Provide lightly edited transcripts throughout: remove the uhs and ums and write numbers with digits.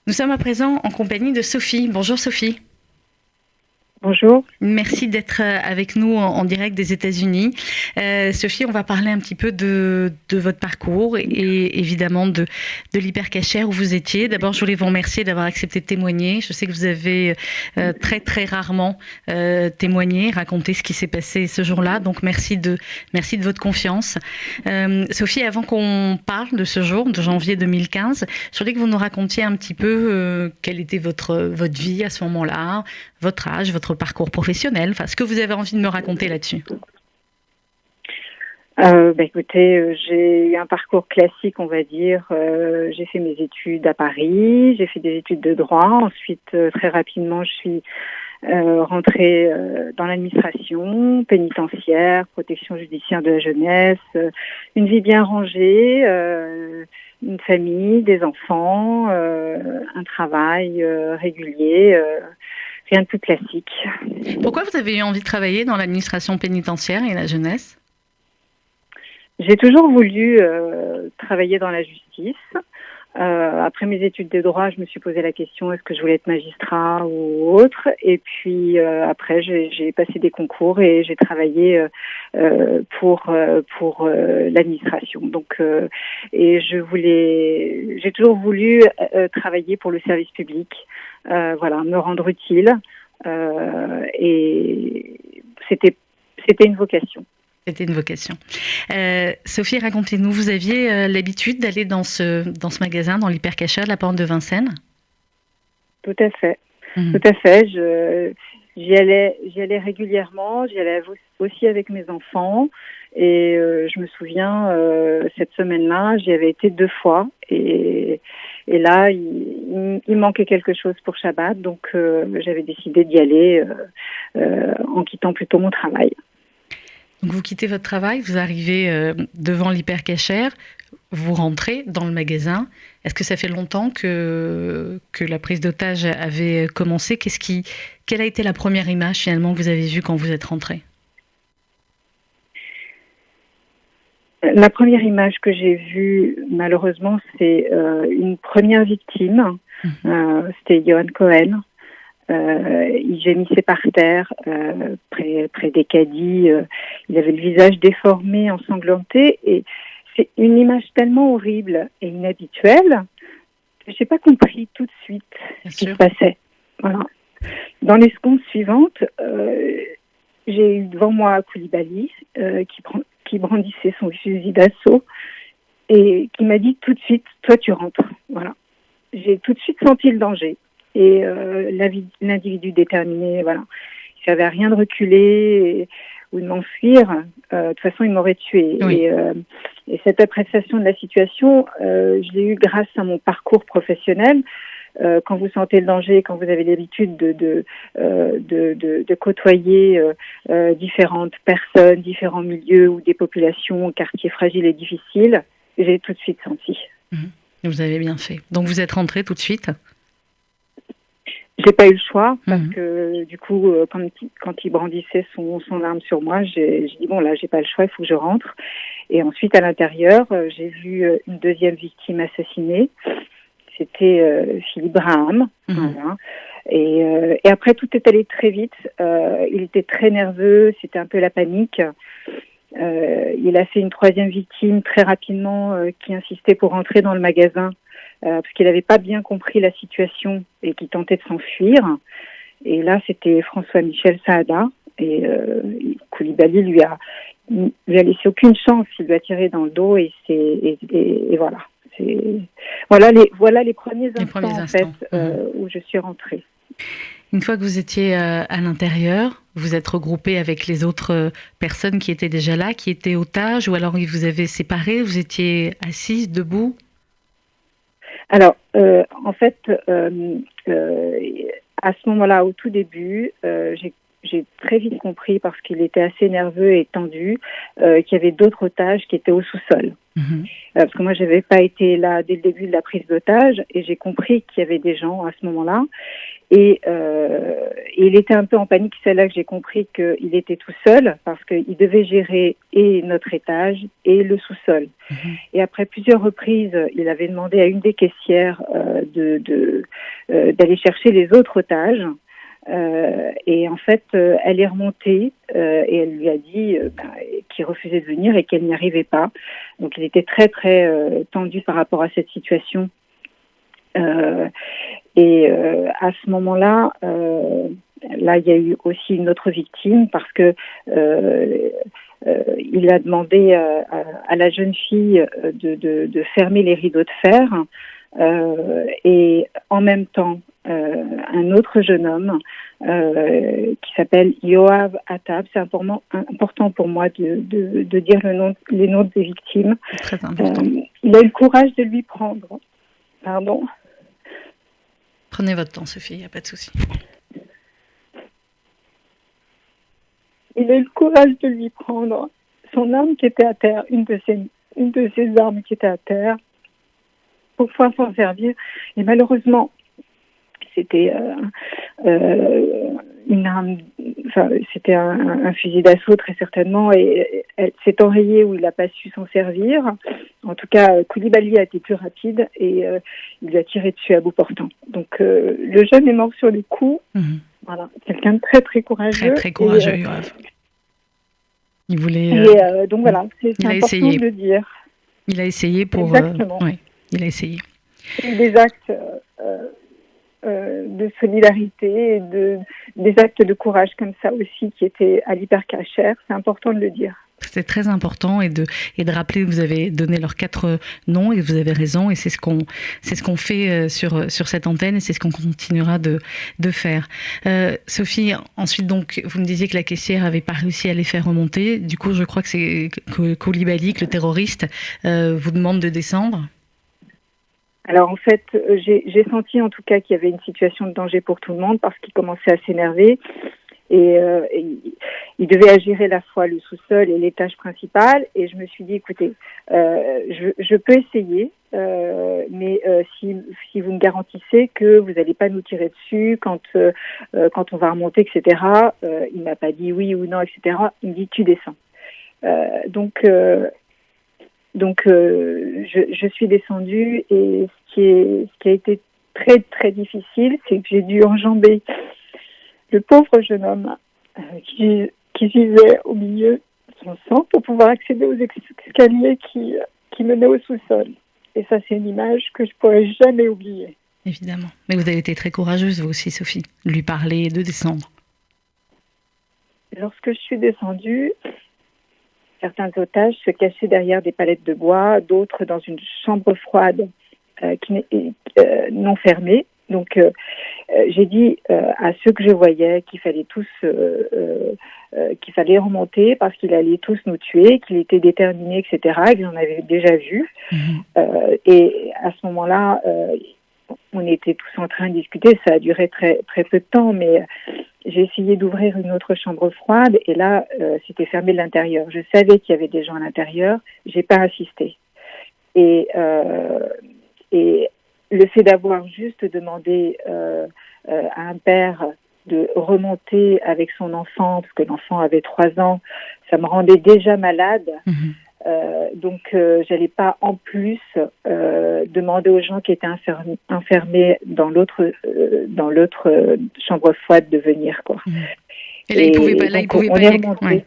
Nous sommes à présent en compagnie de Sophie. Bonjour Sophie. Bonjour. Merci d'être avec nous en direct des États-Unis. Sophie, on va parler un petit peu de votre parcours et évidemment de l'hypercachère où vous étiez. D'abord, je voulais vous remercier d'avoir accepté de témoigner. Je sais que vous avez très très rarement témoigné, raconté ce qui s'est passé ce jour-là. Donc merci de votre confiance. Sophie, avant qu'on parle de ce jour, de janvier 2015, je voulais que vous nous racontiez un petit peu quelle était votre vie à ce moment-là, votre âge, votre parcours professionnel, enfin ce que vous avez envie de me raconter là-dessus. Écoutez, j'ai eu un parcours classique, on va dire. J'ai fait mes études à Paris, j'ai fait des études de droit. Ensuite, très rapidement, je suis rentrée dans l'administration pénitentiaire, protection judiciaire de la jeunesse, une vie bien rangée, une famille, des enfants, un travail régulier, rien de plus classique. Pourquoi vous avez eu envie de travailler dans l'administration pénitentiaire et la jeunesse? J'ai toujours voulu travailler dans la justice. Après mes études de droit, je me suis posé la question est-ce que je voulais être magistrat ou autre. Et puis après, j'ai passé des concours et j'ai travaillé pour l'administration. Donc, et j'ai toujours voulu travailler pour le service public. Voilà, me rendre utile. Et c'était une vocation. C'était une vocation. Sophie, racontez-nous, vous aviez l'habitude d'aller dans ce magasin, dans l'hypercacher de la Porte de Vincennes? Tout à fait. Mmh. Tout à fait. J'y allais régulièrement. J'y allais aussi avec mes enfants. Et je me souviens, cette semaine-là, j'y avais été 2 fois. Et là, il manquait quelque chose pour Shabbat. Donc, j'avais décidé d'y aller en quittant plutôt mon travail. Donc vous quittez votre travail, vous arrivez devant l'hypercacher, vous rentrez dans le magasin. Est-ce que ça fait longtemps que la prise d'otage avait commencé? Quelle a été la première image finalement que vous avez vue quand vous êtes rentré? La première image que j'ai vue, malheureusement, c'est une première victime. Mmh. C'était Johan Cohen. Il gémissait par terre, près des caddies. Il avait le visage déformé, ensanglanté. Et c'est une image tellement horrible et inhabituelle que j'ai pas compris tout de suite Bien ce qui se sûr. passait. Voilà. Dans les secondes suivantes, j'ai eu devant moi Koulibaly qui brandissait son fusil d'assaut et qui m'a dit tout de suite, toi tu rentres. Voilà. J'ai tout de suite senti le danger et l'individu déterminé, voilà, il savait à rien de reculer ou de m'enfuir. De toute façon, il m'aurait tué. Oui. Et cette appréciation de la situation, je l'ai eue grâce à mon parcours professionnel. Quand vous sentez le danger, quand vous avez l'habitude de côtoyer différentes personnes, différents milieux ou des populations, quartiers fragiles et difficiles, j'ai tout de suite senti. Mmh. Vous avez bien fait. Donc vous êtes rentré tout de suite? J'ai pas eu le choix parce Mmh. que du coup, quand il brandissait son arme sur moi, j'ai dit bon là, j'ai pas le choix, il faut que je rentre. Et ensuite à l'intérieur, j'ai vu une deuxième victime assassinée. C'était Philippe Braham. Mmh. Voilà. Et après, tout est allé très vite. Il était très nerveux, c'était un peu la panique. Il a fait une troisième victime très rapidement qui insistait pour entrer dans le magasin parce qu'il n'avait pas bien compris la situation et qui tentait de s'enfuir. Et là, c'était François-Michel Saada. Et Koulibaly lui a laissé aucune chance. Il lui a tiré dans le dos et voilà. Voilà les premiers Les instants premiers en fait instants. Mmh. où je suis rentrée. Une fois que vous étiez à l'intérieur, vous êtes regroupé avec les autres personnes qui étaient déjà là, qui étaient otages, ou alors ils vous avaient séparés, vous étiez assises, debout? Alors, en fait, à ce moment-là, au tout début, j'ai très vite compris parce qu'il était assez nerveux et tendu qu'il y avait d'autres otages qui étaient au sous-sol. Parce que moi, j'avais pas été là dès le début de la prise d'otage et j'ai compris qu'il y avait des gens à ce moment-là. Et il était un peu en panique. C'est là que j'ai compris qu'il était tout seul parce qu'il devait gérer et notre étage et le sous-sol. Et après plusieurs reprises, il avait demandé à une des caissières d'aller chercher les autres otages. Et en fait, elle est remontée et elle lui a dit qu'il refusait de venir et qu'elle n'y arrivait pas. Donc, il était très, très tendu par rapport à cette situation. À ce moment-là, là, il y a eu aussi une autre victime parce que il a demandé à la jeune fille de fermer les rideaux de fer et en même temps, un autre jeune homme qui s'appelle Yoav Attab. C'est important pour moi de dire les noms des victimes. Très important. Il a eu le courage de lui prendre. Pardon. Prenez votre temps, Sophie, il n'y a pas de souci. Il a eu le courage de lui prendre son arme qui était à terre, une de ses armes qui était à terre, pour pouvoir s'en servir. Et malheureusement, c'était une arme, enfin, c'était un fusil d'assaut très certainement, et elle s'est enrayée où il n'a pas su s'en servir. En tout cas, Koulibaly a été plus rapide et il lui a tiré dessus à bout portant. Donc le jeune est mort sur les coups. Voilà, quelqu'un de très très courageux. Très très courageux, Yoav. Il voulait. Et donc voilà, c'est important essayé. de le dire. Il a essayé pour. Exactement. Oui, il a essayé. Et des actes de solidarité, et des actes de courage comme ça aussi qui étaient à l'Hypercacher. C'est important de le dire. C'est très important et de rappeler, vous avez donné leurs 4 noms et vous avez raison et c'est ce qu'on fait sur cette antenne et c'est ce qu'on continuera de faire. Sophie, ensuite donc vous me disiez que la caissière avait pas réussi à les faire remonter. Du coup, je crois que c'est Koulibaly, le terroriste, vous demande de descendre. Alors en fait, j'ai senti en tout cas qu'il y avait une situation de danger pour tout le monde parce qu'il commençait à s'énerver. Et il devait agir à la fois le sous-sol et l'étage principal. Et je me suis dit, écoutez, je peux essayer, mais si vous me garantissez que vous n'allez pas nous tirer dessus quand on va remonter, etc. Il m'a pas dit oui ou non, etc. Il me dit, tu descends. Donc, je suis descendue et ce qui a été très, très difficile, c'est que j'ai dû enjamber le pauvre jeune homme qui gisait au milieu de son sang pour pouvoir accéder aux escaliers qui menaient au sous-sol. Et ça, c'est une image que je ne pourrai jamais oublier. Évidemment. Mais vous avez été très courageuse, vous aussi, Sophie, de lui parler et de descendre. Lorsque je suis descendue, certains otages se cachaient derrière des palettes de bois, d'autres dans une chambre froide non fermée. Donc, j'ai dit à ceux que je voyais qu'il fallait qu'il fallait remonter parce qu'il allait tous nous tuer, qu'il était déterminé, etc., qu'ils en avaient déjà vu. Et à ce moment-là, on était tous en train de discuter. Ça a duré très, très peu de temps, mais j'ai essayé d'ouvrir une autre chambre froide et là, c'était fermé de l'intérieur. Je savais qu'il y avait des gens à l'intérieur. J'ai pas insisté. Et le fait d'avoir juste demandé à un père de remonter avec son enfant, parce que l'enfant avait 3 ans, ça me rendait déjà malade. Donc, j'allais pas en plus demander aux gens qui étaient enfermés dans l'autre chambre froide de venir, quoi. Et là, il pouvait pas. Là, il pouvait pas. Ouais.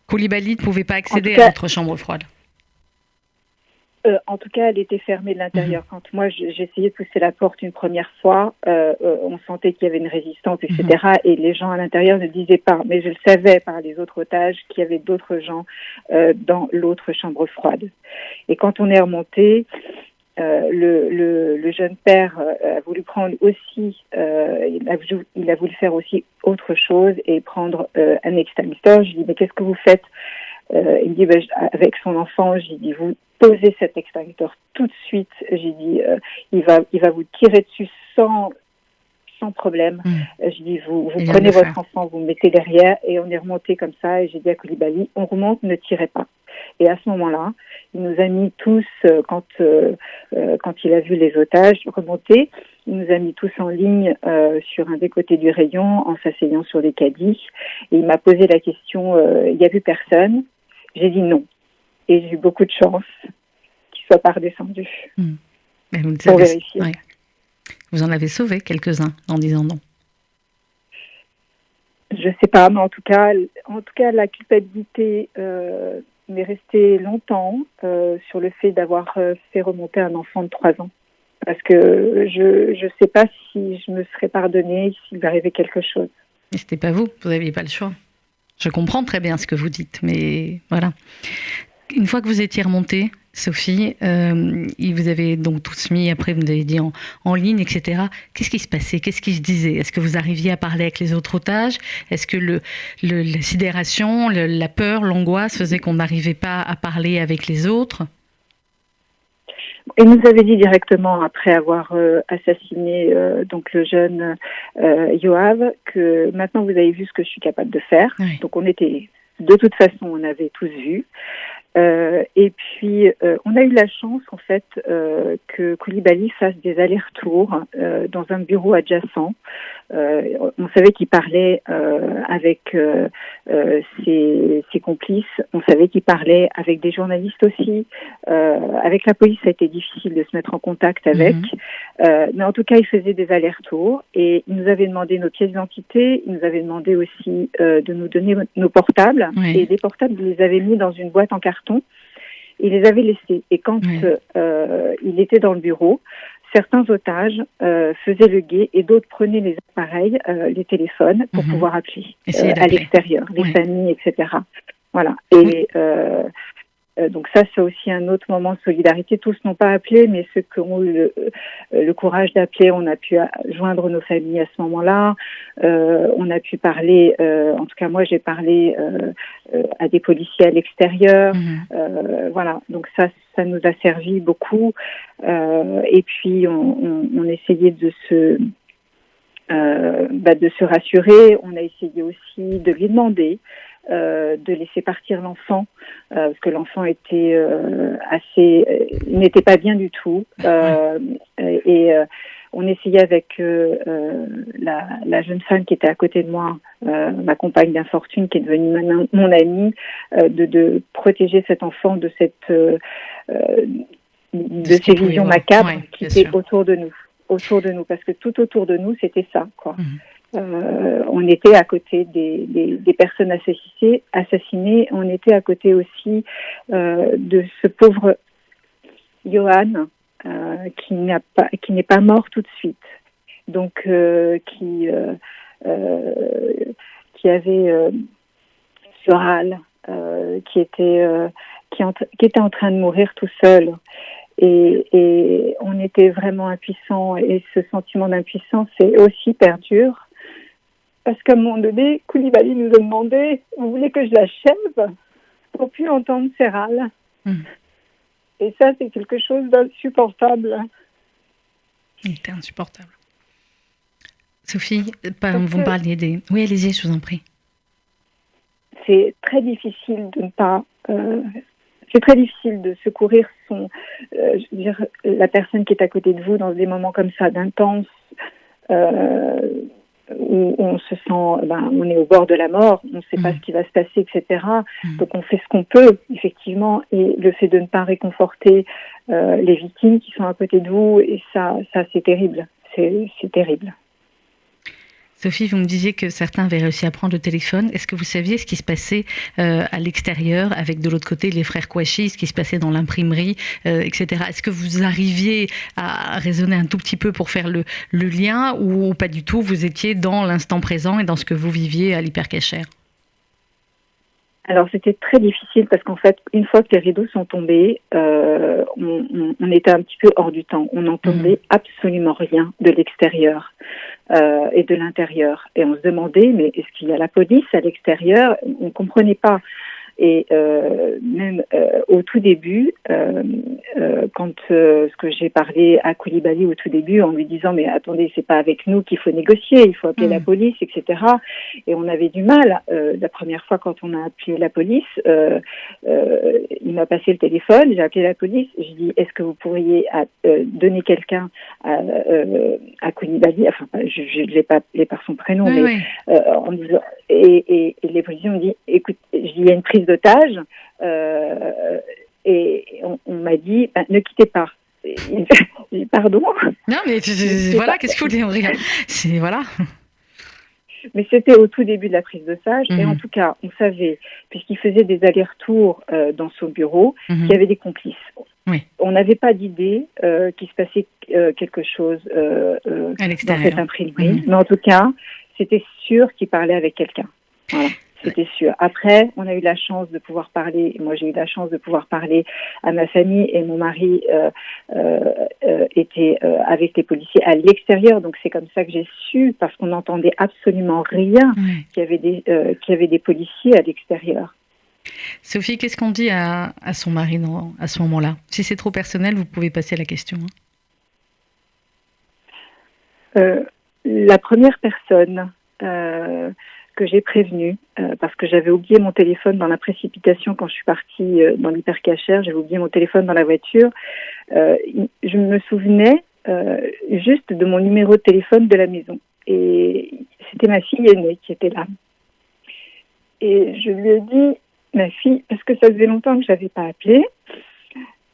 Koulibaly ne pouvait pas accéder à notre chambre froide. En tout cas, elle était fermée de l'intérieur. Quand moi, j'essayais de pousser la porte une première fois, on sentait qu'il y avait une résistance, etc. Et les gens à l'intérieur ne disaient pas. Mais je le savais par les autres otages qu'il y avait d'autres gens dans l'autre chambre froide. Et quand on est remonté, le jeune père a voulu prendre aussi, il a voulu faire aussi autre chose et prendre un extincteur. Je lui dis, mais qu'est-ce que vous faites? Il me dit, avec son enfant, j'ai dit, vous posez cet extincteur tout de suite. J'ai dit, il va vous tirer dessus sans problème. Je dis, vous Il vient de prenez le votre faire. enfant, vous le mettez derrière, et on est remonté comme ça, et j'ai dit à Koulibaly, on remonte, ne tirez pas. Et à ce moment-là, il nous a mis tous, quand il a vu les otages remonter, il nous a mis tous en ligne sur un des côtés du rayon, en s'asseyant sur les caddies, et il m'a posé la question, il n'y a plus personne? J'ai dit non. Et j'ai eu beaucoup de chance qu'il ne soit pas redescendu Mais vous, pour vérifier. Ouais. Vous en avez sauvé quelques-uns en disant non. Je sais pas, mais en tout cas, la culpabilité m'est restée longtemps sur le fait d'avoir fait remonter un enfant de 3 ans. Parce que je sais pas si je me serais pardonnée s'il arrivait quelque chose. Et c'était pas vous n'aviez pas le choix. Je comprends très bien ce que vous dites, mais voilà. Une fois que vous étiez remontée, Sophie, vous avez donc tous mis, après vous nous avez dit en ligne, etc. Qu'est-ce qui se passait? Qu'est-ce qui se disait? Est-ce que vous arriviez à parler avec les autres otages? Est-ce que la sidération, la peur, l'angoisse faisait qu'on n'arrivait pas à parler avec les autres? Il nous avait dit directement, après avoir assassiné donc le jeune Yoav, que maintenant vous avez vu ce que je suis capable de faire. Oui. Donc de toute façon, on avait tous vu. Et puis, on a eu la chance, en fait, que Koulibaly fasse des allers-retours dans un bureau adjacent. On savait qu'il parlait avec ses complices. On savait qu'il parlait avec des journalistes aussi. Avec la police, ça a été difficile de se mettre en contact avec. Mais en tout cas, il faisait des allers-retours. Et il nous avait demandé nos pièces d'identité. Il nous avait demandé aussi de nous donner nos portables. Oui. Et les portables, il les avait mis dans une boîte en carton. Il les avait laissés. Et quand il était dans le bureau, certains otages faisaient le guet et d'autres prenaient les appareils, les téléphones, pour pouvoir appeler à l'extérieur, les familles, etc. Voilà. Et donc ça, c'est aussi un autre moment de solidarité. Tous n'ont pas appelé, mais ceux qui ont eu le courage d'appeler, on a pu joindre nos familles à ce moment-là. On a pu parler, en tout cas moi j'ai parlé à des policiers à l'extérieur. Voilà, donc ça nous a servi beaucoup. Et puis on essayait de se rassurer. On a essayé aussi de lui demander de laisser partir l'enfant parce que l'enfant était n'était pas bien du tout et on essayait avec la jeune femme qui était à côté de moi, ma compagne d'infortune qui est devenue maintenant mon amie, de protéger cet enfant de ces visions macabres qui étaient autour de nous, parce que tout autour de nous c'était ça, quoi. On était à côté des personnes assassinées. On était à côté aussi de ce pauvre Johan qui n'est pas mort tout de suite. Donc qui avait Soral qui était en train de mourir tout seul. Et on était vraiment impuissants. Et ce sentiment d'impuissance aussi perdure. Parce qu'à un moment donné, Koulibaly nous a demandé « Vous voulez que je l'achève ?» pour plus entendre ses râles. Et ça, c'est quelque chose d'insupportable. C'était insupportable. Sophie, vous me parliez des... Oui, allez-y, je vous en prie. C'est très difficile de ne pas... c'est très difficile de secourir la personne qui est à côté de vous dans des moments comme ça, d'intense... où on se sent, on est au bord de la mort, on ne sait pas ce qui va se passer, etc. Donc on fait ce qu'on peut, effectivement, et le fait de ne pas réconforter les victimes qui sont à côté de vous, et ça c'est terrible, c'est terrible. Sophie, vous me disiez que certains avaient réussi à prendre le téléphone. Est-ce que vous saviez ce qui se passait à l'extérieur, avec de l'autre côté les frères Kouachi, ce qui se passait dans l'imprimerie, etc. Est-ce que vous arriviez à raisonner un tout petit peu pour faire le lien, ou pas du tout? Vous étiez dans l'instant présent et dans ce que vous viviez à l'Hypercacher? Alors c'était très difficile parce qu'en fait, une fois que les rideaux sont tombés, on était un petit peu hors du temps. On n'entendait absolument rien de l'extérieur et de l'intérieur. Et on se demandait, mais est-ce qu'il y a la police à l'extérieur? On ne comprenait pas. Et même au tout début, quand ce que j'ai parlé à Koulibaly au tout début en lui disant mais attendez, c'est pas avec nous qu'il faut négocier, il faut appeler la police, etc. Et on avait du mal. La première fois quand on a appelé la police, il m'a passé le téléphone, j'ai appelé la police, je dis est-ce que vous pourriez donner quelqu'un à Koulibaly, enfin je ne l'ai pas appelé par son prénom, mais en disant, et les policiers m'ont dit écoute, il y a une prise d'otage, et on m'a dit ne quittez pas. J'ai dit pardon. Non mais voilà, qu'est-ce que vous voulez dire? C'est voilà. Mais c'était au tout début de la prise d'otage, et en tout cas, on savait, puisqu'il faisait des allers-retours dans son bureau, qu'il y avait des complices. Oui. On n'avait pas d'idée qu'il se passait quelque chose dans cette imprimerie, mais en tout cas, c'était sûr qu'il parlait avec quelqu'un. Voilà. C'était sûr. Après, on a eu la chance de pouvoir parler. Moi, j'ai eu la chance de pouvoir parler à ma famille, et mon mari était avec les policiers à l'extérieur. Donc, c'est comme ça que j'ai su, parce qu'on n'entendait absolument rien, qu'il y avait des policiers à l'extérieur. Sophie, qu'est-ce qu'on dit à son mari à ce moment-là? Si c'est trop personnel, vous pouvez passer à la question. La première personne que j'ai prévenue, parce que j'avais oublié mon téléphone dans la précipitation quand je suis partie dans l'hypercachère, j'avais oublié mon téléphone dans la voiture. Je me souvenais juste de mon numéro de téléphone de la maison. Et c'était ma fille aînée qui était là. Et je lui ai dit, ma fille, parce que ça faisait longtemps que je n'avais pas appelé,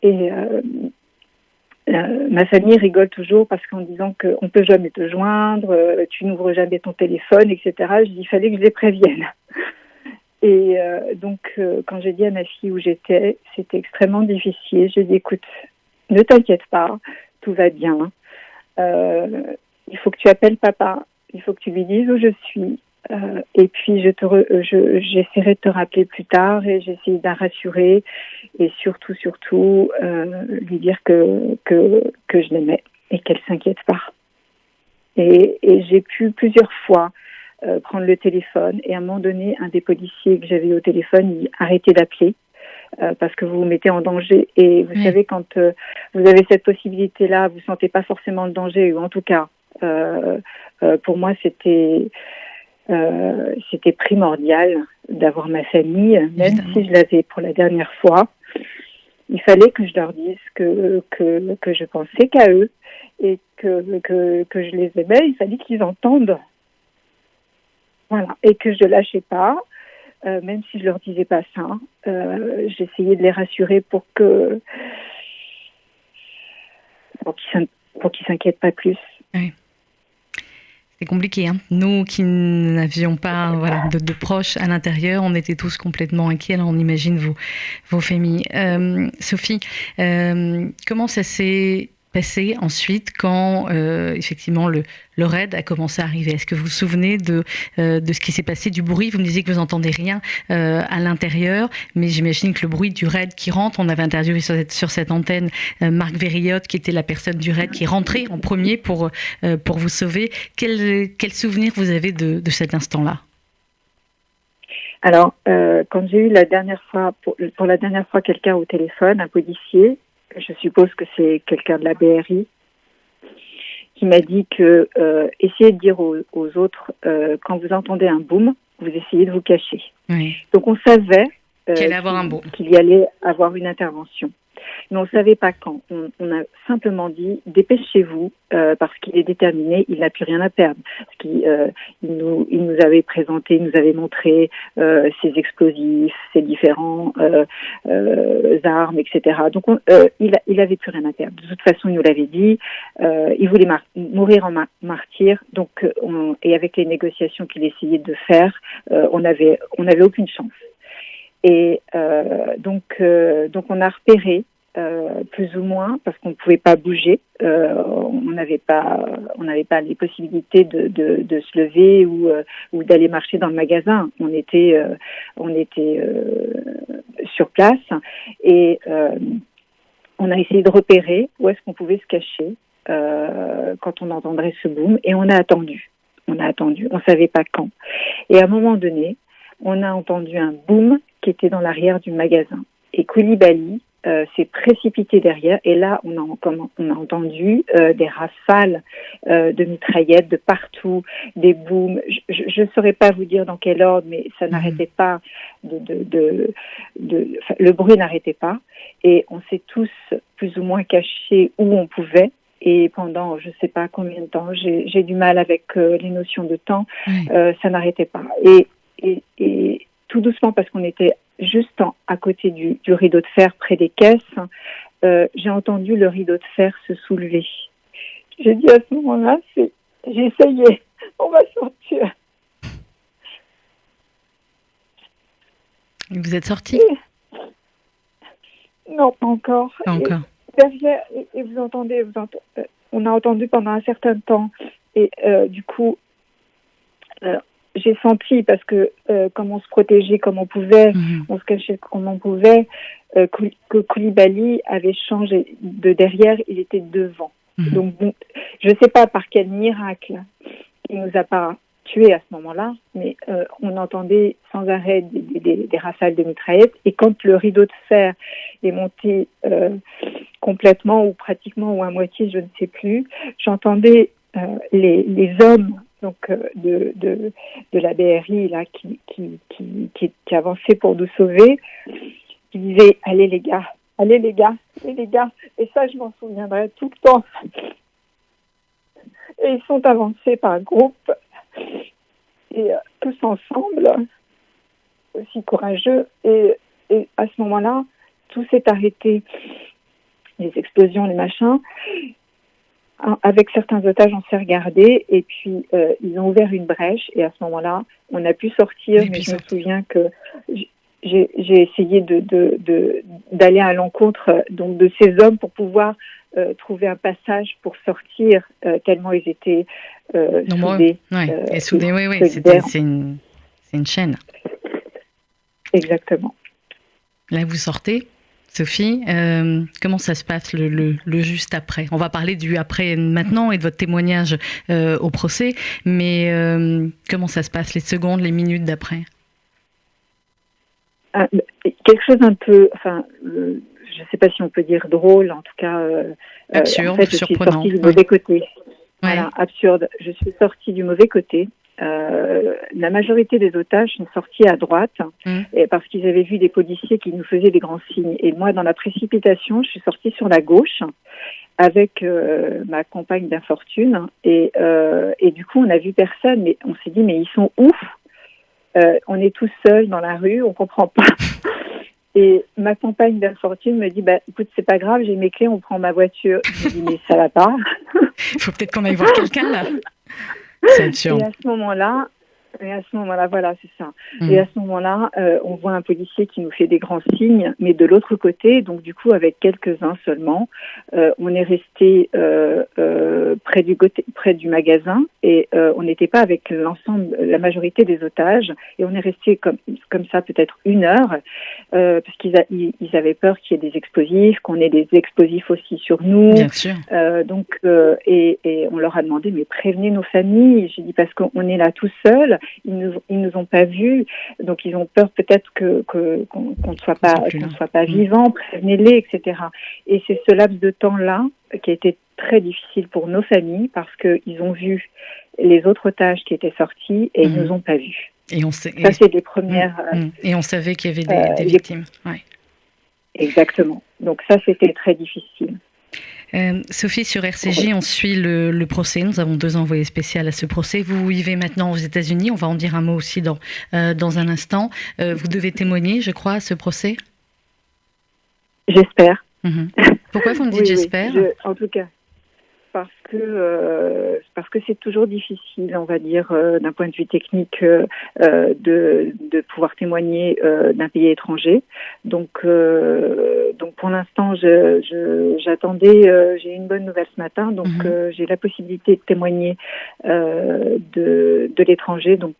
et ma famille rigole toujours parce qu'en disant qu'on ne peut jamais te joindre, tu n'ouvres jamais ton téléphone, etc. Je dis, il fallait que je les prévienne. Et donc, quand j'ai dit à ma fille où j'étais, c'était extrêmement difficile. J'ai dit, écoute, ne t'inquiète pas, tout va bien. Il faut que tu appelles papa, il faut que tu lui dises où je suis. Et puis j'essaierai de te rappeler plus tard, et j'essaie de la rassurer, et surtout lui dire que je l'aimais et qu'elle s'inquiète pas. Et j'ai pu plusieurs fois prendre le téléphone, et à un moment donné, un des policiers que j'avais au téléphone, il arrêtait d'appeler parce que vous vous mettez en danger. Et vous savez, quand vous avez cette possibilité-là, vous sentez pas forcément le danger, ou en tout cas, pour moi, c'était primordial d'avoir ma famille, même si je l'avais pour la dernière fois. Il fallait que je leur dise que je pensais qu'à eux, et que je les aimais. Il fallait qu'ils entendent. Voilà. Et que je ne lâchais pas, même si je leur disais pas ça. J'essayais de les rassurer pour qu'ils s'inquiètent pas plus. Oui. C'est compliqué, hein. Nous qui n'avions pas de proches à l'intérieur, on était tous complètement inquiets. Alors on imagine vos familles. Sophie, comment ça s'est passé ensuite quand effectivement le raid a commencé à arriver? Est-ce que vous vous souvenez de ce qui s'est passé, du bruit? Vous me disiez que vous n'entendez rien à l'intérieur, mais j'imagine que le bruit du raid qui rentre, on avait interviewé sur cette antenne Marc Vériotte, qui était la personne du raid qui est rentrée en premier pour vous sauver. Quel souvenir vous avez de cet instant-là? Alors, quand j'ai eu la dernière fois, pour la dernière fois, quelqu'un au téléphone, un policier, je suppose que c'est quelqu'un de la BRI, qui m'a dit que essayez de dire aux autres, quand vous entendez un boom, vous essayez de vous cacher. Oui. Donc on savait qu'il y allait avoir une intervention. Mais on ne savait pas quand. On a simplement dit, dépêchez-vous, parce qu'il est déterminé, il n'a plus rien à perdre. Parce qu'il nous avait présenté, il nous avait montré ses explosifs, ses différents armes, etc. Donc il avait plus rien à perdre. De toute façon, il nous l'avait dit. Il voulait mourir en martyr. Donc, et avec les négociations qu'il essayait de faire, on n'avait aucune chance. Et donc on a repéré plus ou moins, parce qu'on ne pouvait pas bouger, on n'avait pas les possibilités de se lever ou d'aller marcher dans le magasin. On était sur place, et on a essayé de repérer où est-ce qu'on pouvait se cacher quand on entendrait ce boom, et on a attendu, on savait pas quand. Et à un moment donné, on a entendu un boom qui était dans l'arrière du magasin. Et Koulibaly s'est précipité derrière. Et là, on a entendu des rafales de mitraillettes de partout, des booms. Je ne saurais pas vous dire dans quel ordre, mais ça n'arrêtait pas. Le bruit n'arrêtait pas. Et on s'est tous plus ou moins cachés où on pouvait. Et pendant, je ne sais pas combien de temps, j'ai du mal avec les notions de temps, ça n'arrêtait pas. Et tout doucement, parce qu'on était juste à côté du rideau de fer près des caisses, j'ai entendu le rideau de fer se soulever. J'ai dit à ce moment-là, j'ai essayé, on va sortir. Et vous êtes sorti? Non, pas encore. Pas encore. Derrière, et vous entendez, on a entendu pendant un certain temps, et du coup, j'ai senti, parce que comme on se protégeait comme on pouvait, on se cachait comme on pouvait, que Koulibaly avait changé de derrière, il était devant. Donc, bon, je ne sais pas par quel miracle il ne nous a pas tués à ce moment-là, mais on entendait sans arrêt des rafales de mitraillettes, et quand le rideau de fer est monté complètement ou pratiquement ou à moitié, je ne sais plus, j'entendais les hommes donc de la BRI là qui avançaient pour nous sauver, qui disaient allez les gars, et ça je m'en souviendrai tout le temps. Et ils sont avancés par groupe et tous ensemble, aussi courageux, et à ce moment-là tout s'est arrêté, les explosions, les machins. Avec certains otages, on s'est regardé et puis ils ont ouvert une brèche et à ce moment-là, on a pu sortir. Mais je me souviens que j'ai essayé d'aller à l'encontre donc de ces hommes pour pouvoir trouver un passage pour sortir tellement ils étaient soudés. Et soudés, oui. C'est une chaîne. Exactement. Là, vous sortez. Sophie, comment ça se passe le juste après? On va parler du après maintenant et de votre témoignage au procès, mais comment ça se passe les secondes, les minutes d'après? Quelque chose un peu, enfin, je ne sais pas si on peut dire drôle, en tout cas, absurde, en fait, je suis sortie du mauvais côté. Voilà, absurde. Je suis sortie du mauvais côté. La majorité des otages sont sortis à droite et parce qu'ils avaient vu des policiers qui nous faisaient des grands signes. Et moi, dans la précipitation, je suis sortie sur la gauche avec ma compagne d'infortune et du coup, on n'a vu personne. Mais on s'est dit, mais ils sont où? On est tous seuls dans la rue, on comprend pas. Et ma compagne d'infortune me dit, écoute, c'est pas grave, j'ai mes clés, on prend ma voiture. Je me dis, mais ça va pas. Il faut peut-être qu'on aille voir quelqu'un là. C'est absurde. Et à ce moment-là, voilà, c'est ça. Et à ce moment-là, on voit un policier qui nous fait des grands signes, mais de l'autre côté, donc du coup, avec quelques-uns seulement, on est resté près du magasin et on n'était pas avec l'ensemble, la majorité des otages, et on est resté comme ça peut-être 1 heure, parce qu'ils avaient peur qu'il y ait des explosifs, qu'on ait des explosifs aussi sur nous. Bien sûr. Donc, et on leur a demandé, mais prévenez nos familles. J'ai dit parce qu'on est là tout seul. Ils nous ont pas vus, donc ils ont peur peut-être qu'on ne soit pas vivants, prévenez-les, etc. Et c'est ce laps de temps-là qui a été très difficile pour nos familles parce qu'ils ont vu les autres otages qui étaient sortis et ils nous ont pas vus. Et ça c'est des premières. Et on savait qu'il y avait des victimes. Ouais. Exactement. Donc ça c'était très difficile. Sophie, sur RCJ, on suit le procès. Nous avons 2 envoyés spéciaux à ce procès. Vous vivez maintenant aux États-Unis. On va en dire un mot aussi dans un instant. Vous devez témoigner, je crois, à ce procès. J'espère. Pourquoi vous me dites j'espère? En tout cas, parce que c'est toujours difficile, on va dire, d'un point de vue technique, de pouvoir témoigner d'un pays étranger. Donc pour l'instant, j'attendais. J'ai eu une bonne nouvelle ce matin, donc j'ai la possibilité de témoigner de l'étranger. Donc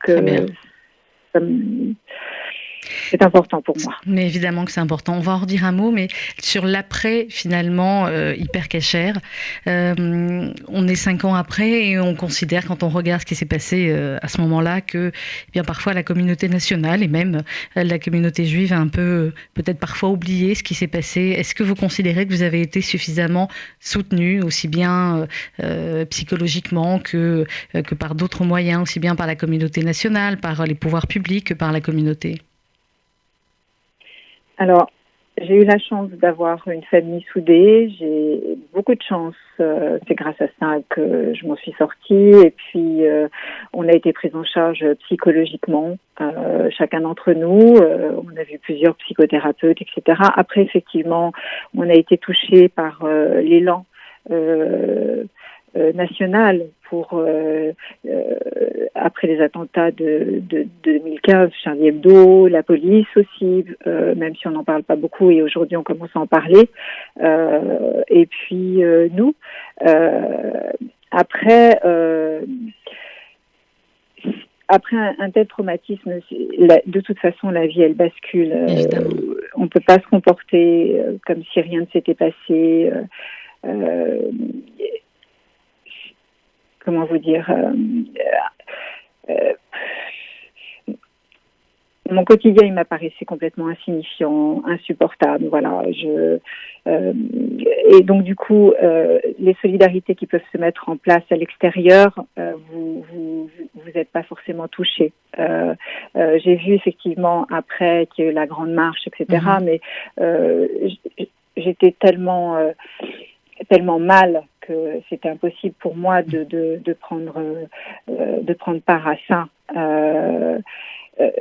C'est important pour moi. Mais évidemment que c'est important. On va en redire un mot, mais sur l'après, finalement, hyper-cachère, on est 5 ans après et on considère, quand on regarde ce qui s'est passé à ce moment-là, que eh bien parfois la communauté nationale et même la communauté juive a un peu, peut-être parfois oublié ce qui s'est passé. Est-ce que vous considérez que vous avez été suffisamment soutenu, aussi bien psychologiquement que par d'autres moyens, aussi bien par la communauté nationale, par les pouvoirs publics que par la communauté? Alors, j'ai eu la chance d'avoir une famille soudée. J'ai beaucoup de chance. C'est grâce à ça que je m'en suis sortie. Et puis, on a été pris en charge psychologiquement, chacun d'entre nous. On a vu plusieurs psychothérapeutes, etc. Après, effectivement, on a été touché par l'élan national pour après les attentats de 2015, Charlie Hebdo, la police aussi, même si on n'en parle pas beaucoup et aujourd'hui on commence à en parler. Et puis nous, après après un tel traumatisme, de toute façon, la vie, elle bascule. On ne peut pas se comporter comme si rien ne s'était passé. Comment vous dire, mon quotidien, il m'apparaissait complètement insignifiant, insupportable. Voilà. Et donc du coup, les solidarités qui peuvent se mettre en place à l'extérieur, vous n'êtes pas forcément touchés. J'ai vu effectivement après qu'il y a eu la grande marche, etc. Mais j'étais tellement mal que c'était impossible pour moi de prendre part à ça.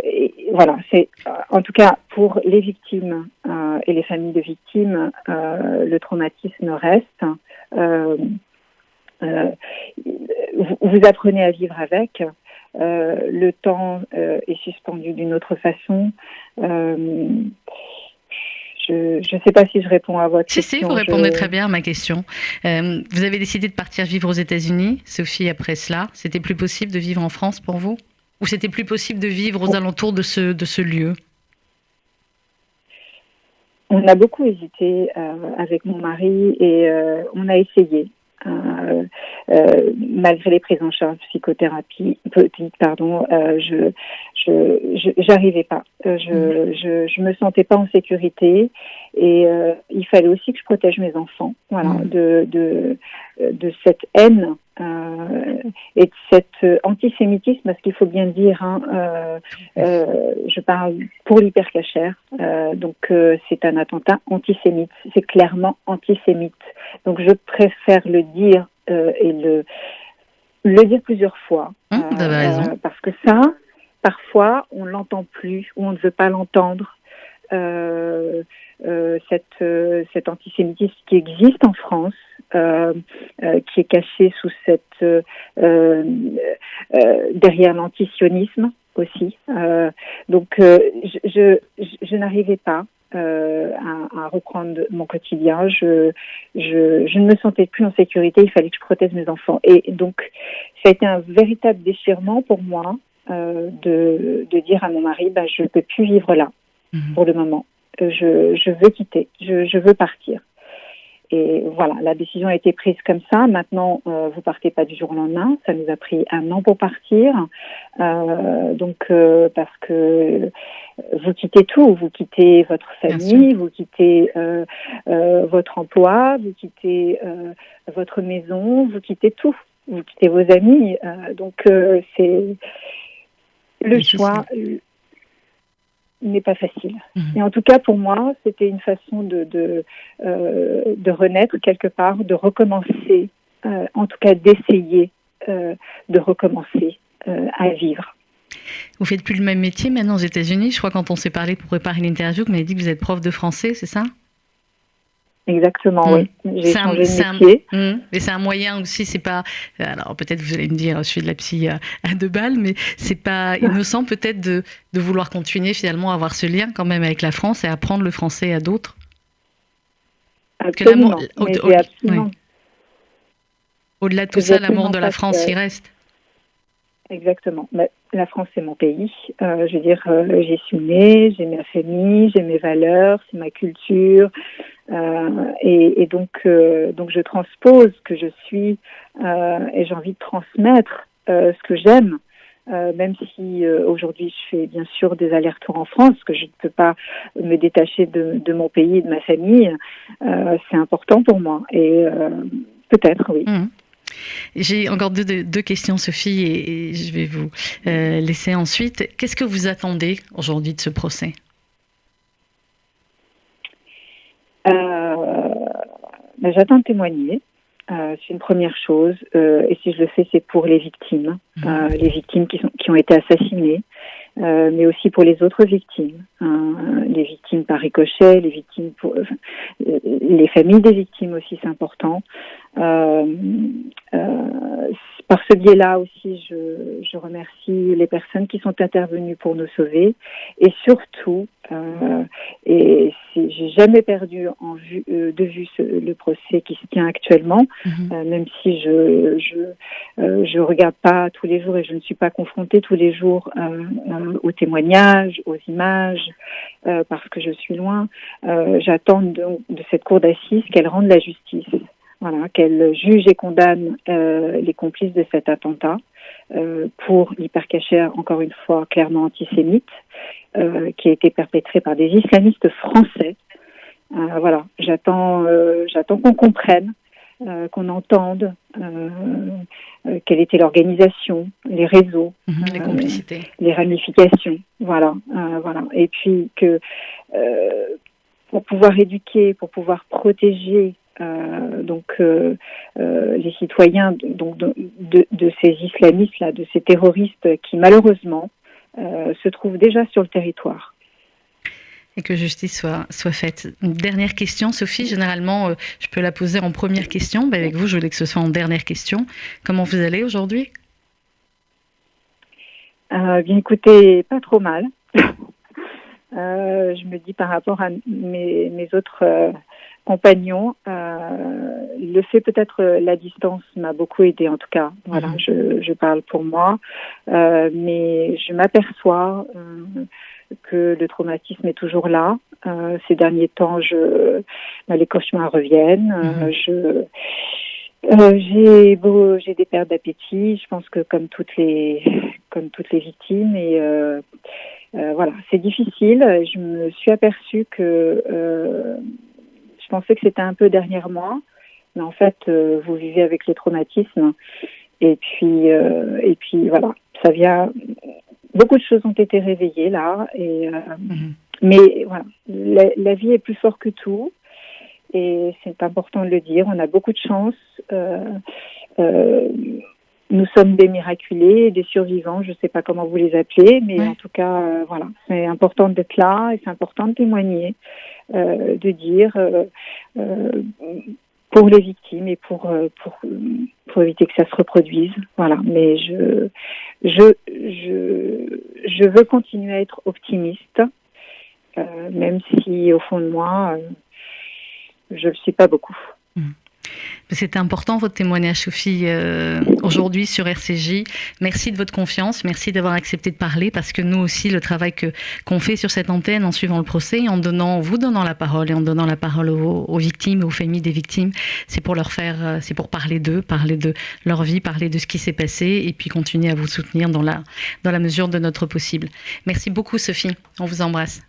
Et voilà, c'est en tout cas pour les victimes et les familles de victimes, le traumatisme reste. Vous apprenez à vivre avec. Le temps est suspendu d'une autre façon. Je ne sais pas si je réponds à votre question. Si, vous répondez très bien à ma question. Vous avez décidé de partir vivre aux États-Unis, Sophie, après cela. C'était plus possible de vivre en France pour vous? Ou c'était plus possible de vivre aux alentours de ce lieu? On a beaucoup hésité avec mon mari et on a essayé. Malgré les prises en charge psychothérapie, j'arrivais pas. Je me sentais pas en sécurité et il fallait aussi que je protège mes enfants. Voilà, de cette haine et de cet antisémitisme, parce qu'il faut bien dire. Je parle pour l'hypercachère, donc c'est un attentat antisémite. C'est clairement antisémite. Donc je préfère le dire et le dire plusieurs fois. Vous avez raison. Parce que ça, parfois, on l'entend plus ou on ne veut pas l'entendre. Cet antisémitisme qui existe en France, qui est caché sous derrière l'antisionisme aussi. Donc, je n'arrivais pas à reprendre mon quotidien. Je ne me sentais plus en sécurité. Il fallait que je protège mes enfants. Et donc, ça a été un véritable déchirement pour moi de dire à mon mari, je ne peux plus vivre là pour le moment. Je veux quitter. Je veux partir. Et voilà, la décision a été prise comme ça. Maintenant, vous partez pas du jour au lendemain. Ça nous a pris 1 an pour partir. Parce que vous quittez tout. Vous quittez votre famille, vous quittez votre emploi, vous quittez votre maison, vous quittez tout. Vous quittez vos amis. C'est le choix n'est pas facile. Et en tout cas, pour moi, c'était une façon de renaître quelque part, de recommencer, en tout cas d'essayer de recommencer à vivre. Vous faites plus le même métier maintenant aux États-Unis. Je crois quand on s'est parlé pour préparer l'interview, vous m'avez dit que vous êtes prof de français, c'est ça? Exactement, oui. J'ai changé de métier. Mais c'est un moyen aussi, c'est pas... Alors peut-être vous allez me dire, je suis de la psy à 2 balles, mais c'est pas innocent peut-être de vouloir continuer finalement à avoir ce lien quand même avec la France et apprendre le français à d'autres. Absolument. Absolument. Au-delà de tout ça, l'amour de la France, il reste. exactement. La France, c'est mon pays. Je veux dire, j'y suis née, j'ai ma famille, j'ai mes valeurs, c'est ma culture. Et donc je transpose ce que je suis et j'ai envie de transmettre ce que j'aime. Même si aujourd'hui je fais bien sûr des allers-retours en France, parce que je ne peux pas me détacher de mon pays et de ma famille, c'est important pour moi. Et peut-être, oui. Mmh. J'ai encore deux questions, Sophie, et je vais vous laisser ensuite. Qu'est-ce que vous attendez aujourd'hui de ce procès? J'attends de témoigner. C'est une première chose. Et si je le fais, c'est pour les victimes qui ont été assassinées, mais aussi pour les autres victimes, les victimes par ricochet, les familles des victimes aussi, c'est important. Par ce biais-là aussi, je remercie les personnes qui sont intervenues pour nous sauver, et surtout, j'ai jamais perdu de vue le procès qui se tient actuellement, même si je regarde pas tous les jours et je ne suis pas confrontée tous les jours aux témoignages, aux images, parce que je suis loin. J'attends de cette cour d'assises qu'elle rende la justice. Voilà, qu'elle juge et condamne les complices de cet attentat pour l'hypercachère, encore une fois, clairement antisémite, qui a été perpétré par des islamistes français. Voilà, j'attends qu'on comprenne, qu'on entende quelle était l'organisation, les réseaux, les complicités, les ramifications. Voilà. Et puis que pour pouvoir éduquer, pour pouvoir protéger les citoyens de ces islamistes-là, de ces terroristes qui malheureusement se trouvent déjà sur le territoire. Et que justice soit faite. Une dernière question, Sophie. Généralement, je peux la poser en première question. Mais avec vous, je voulais que ce soit en dernière question. Comment vous allez aujourd'hui? Bien écoutez, pas trop mal. Je me dis par rapport à mes autres compagnons, le fait peut-être la distance m'a beaucoup aidé en tout cas. Voilà, je parle pour moi, mais je m'aperçois que le traumatisme est toujours là. Ces derniers temps, les cauchemars reviennent. J'ai des pertes d'appétit. Je pense que comme toutes les victimes et voilà, c'est difficile. Je me suis aperçue que je pensais que c'était un peu derrière moi, mais en fait, vous vivez avec les traumatismes. Et puis voilà, ça vient. Beaucoup de choses ont été réveillées là, mais voilà, la vie est plus forte que tout, et c'est important de le dire. On a beaucoup de chance. Nous sommes des miraculés, des survivants, je ne sais pas comment vous les appelez, mais en tout cas, voilà, c'est important d'être là et c'est important de témoigner, de dire pour les victimes et pour éviter que ça se reproduise. Voilà, mais je veux continuer à être optimiste, même si au fond de moi, je le suis pas beaucoup. C'était important votre témoignage, Sophie, aujourd'hui sur RCJ. Merci de votre confiance, merci d'avoir accepté de parler, parce que nous aussi, le travail qu'on fait sur cette antenne en suivant le procès, en vous donnant la parole et en donnant la parole aux victimes, aux familles des victimes, c'est pour c'est pour parler d'eux, parler de leur vie, parler de ce qui s'est passé, et puis continuer à vous soutenir dans la mesure de notre possible. Merci beaucoup, Sophie. On vous embrasse.